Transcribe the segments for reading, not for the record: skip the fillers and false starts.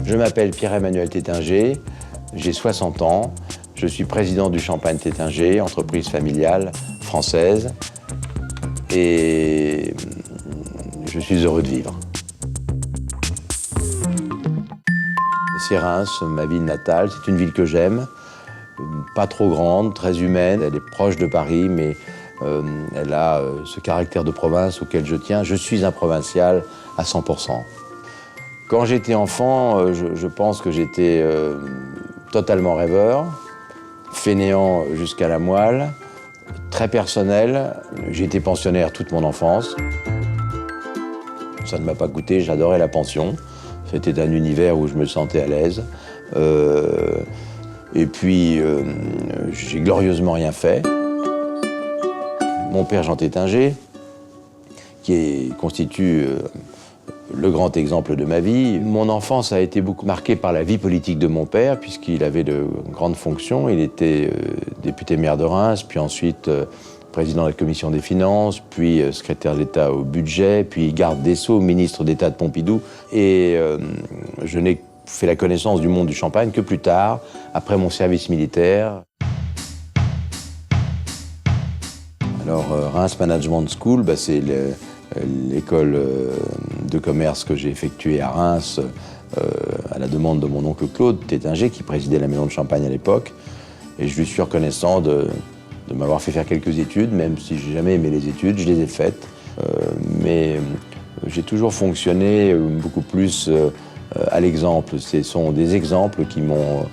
Je m'appelle Pierre-Emmanuel Tétinger, j'ai 60 ans, je suis président du Champagne Tétinger, entreprise familiale française, et je suis heureux de vivre. C'est Reims, ma ville natale, c'est une ville que j'aime, pas trop grande, très humaine, elle est proche de Paris, mais elle a ce caractère de province auquel je tiens. Je suis un provincial à 100%. Quand j'étais enfant, je pense que j'étais totalement rêveur, fainéant jusqu'à la moelle, très personnel. J'ai été pensionnaire toute mon enfance. Ça ne m'a pas coûté, j'adorais la pension. C'était un univers où je me sentais à l'aise. Et puis, j'ai glorieusement rien fait. Mon père Jean Tétinger, qui constitue le grand exemple de ma vie. Mon enfance a été beaucoup marquée par la vie politique de mon père, puisqu'il avait de grandes fonctions. Il était député maire de Reims, puis ensuite président de la commission des finances, puis secrétaire d'État au budget, puis garde des Sceaux, ministre d'État de Pompidou. Et je n'ai fait la connaissance du monde du champagne que plus tard, après mon service militaire. Alors, Reims Management School, c'est l'école de commerce que j'ai effectuée à Reims à la demande de mon oncle Claude Tétinger, qui présidait la maison de champagne à l'époque. Et je lui suis reconnaissant de m'avoir fait faire quelques études, même si j'ai jamais aimé les études, je les ai faites. Mais j'ai toujours fonctionné beaucoup plus à l'exemple. Ce sont des exemples qui m'ont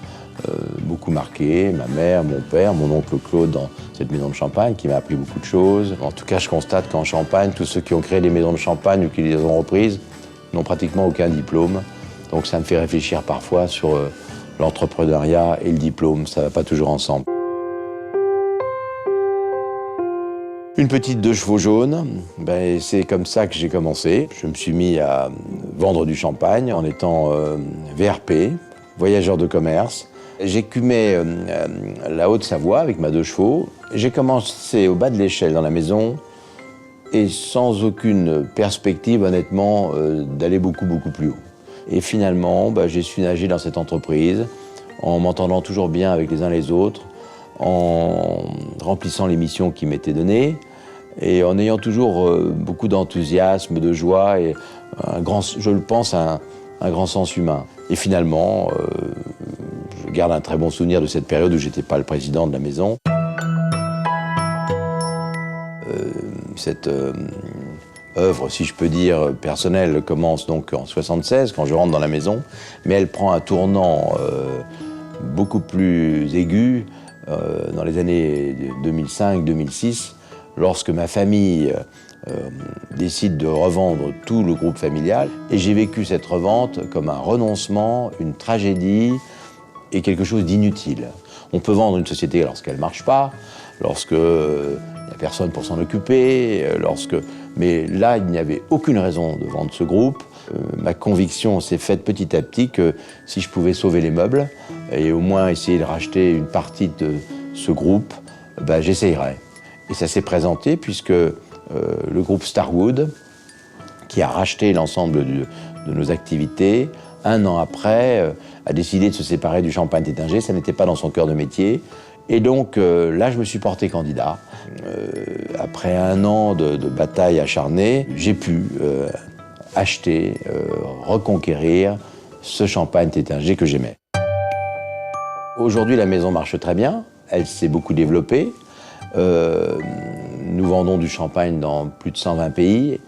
beaucoup marqué, ma mère, mon père, mon oncle Claude dans cette maison de champagne qui m'a appris beaucoup de choses. En tout cas, je constate qu'en Champagne, tous ceux qui ont créé des maisons de champagne ou qui les ont reprises n'ont pratiquement aucun diplôme. Donc ça me fait réfléchir parfois sur l'entrepreneuriat et le diplôme, ça ne va pas toujours ensemble. Une petite 2 chevaux jaunes, c'est comme ça que j'ai commencé. Je me suis mis à vendre du champagne en étant VRP, voyageur de commerce. J'écumais la Haute-Savoie avec ma 2 chevaux. J'ai commencé au bas de l'échelle dans la maison et sans aucune perspective, honnêtement, d'aller beaucoup plus haut. Et finalement, j'ai su nager dans cette entreprise en m'entendant toujours bien avec les uns les autres, en remplissant les missions qui m'étaient données et en ayant toujours beaucoup d'enthousiasme, de joie et je le pense, un grand sens humain. Et finalement, je garde un très bon souvenir de cette période où j'étais pas le président de la maison. Cette œuvre, si je peux dire, personnelle, commence donc en 1976, quand je rentre dans la maison, mais elle prend un tournant beaucoup plus aigu dans les années 2005-2006, lorsque ma famille décide de revendre tout le groupe familial. Et j'ai vécu cette revente comme un renoncement, une tragédie et quelque chose d'inutile. On peut vendre une société lorsqu'elle ne marche pas, lorsque il n'y a personne pour s'en occuper, mais là, il n'y avait aucune raison de vendre ce groupe. Ma conviction s'est faite petit à petit que si je pouvais sauver les meubles et au moins essayer de racheter une partie de ce groupe, j'essayerais. Et ça s'est présenté puisque le groupe Starwood, qui a racheté l'ensemble de nos activités, 1 an après, a décidé de se séparer du Champagne Tétinger. Ça n'était pas dans son cœur de métier. Et donc là, je me suis porté candidat. Après 1 an de bataille acharnée, j'ai pu acheter, reconquérir ce Champagne Tétinger que j'aimais. Aujourd'hui, la maison marche très bien. Elle s'est beaucoup développée. Nous vendons du champagne dans plus de 120 pays.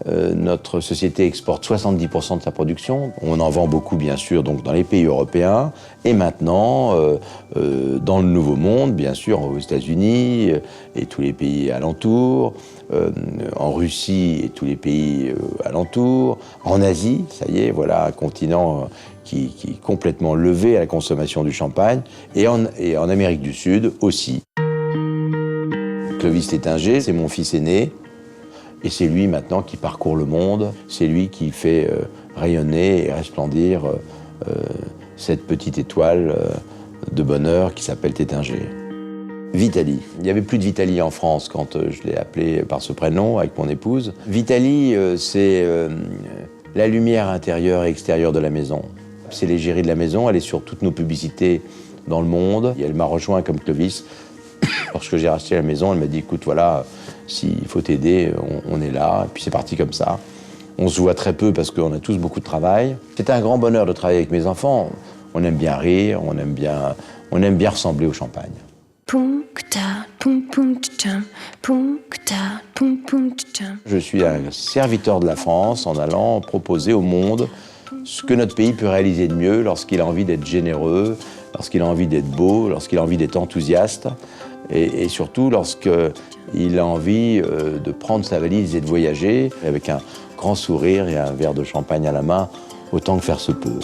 Notre société exporte 70% de sa production. On en vend beaucoup, bien sûr, donc dans les pays européens. Et maintenant, dans le Nouveau Monde, bien sûr, aux États-Unis et tous les pays alentours, en Russie et tous les pays alentours, en Asie, ça y est, voilà un continent qui est complètement levé à la consommation du champagne, et en Amérique du Sud aussi. Clovis Tétinger, c'est mon fils aîné, et c'est lui maintenant qui parcourt le monde, c'est lui qui fait rayonner et resplendir cette petite étoile de bonheur qui s'appelle Tétinger. Vitali. Il n'y avait plus de Vitali en France quand je l'ai appelé par ce prénom avec mon épouse. Vitali, c'est la lumière intérieure et extérieure de la maison. C'est l'égérie de la maison, elle est sur toutes nos publicités dans le monde. Et elle m'a rejoint comme Clovis. Lorsque j'ai racheté la maison, elle m'a dit, écoute, voilà, s'il faut t'aider, on est là. Et puis c'est parti comme ça. On se voit très peu parce qu'on a tous beaucoup de travail. C'était un grand bonheur de travailler avec mes enfants. On aime bien rire, on aime bien ressembler au champagne. Je suis un serviteur de la France en allant proposer au monde ce que notre pays peut réaliser de mieux lorsqu'il a envie d'être généreux, lorsqu'il a envie d'être beau, lorsqu'il a envie d'être enthousiaste et surtout lorsqu'il a envie de prendre sa valise et de voyager avec un grand sourire et un verre de champagne à la main, autant que faire se peut.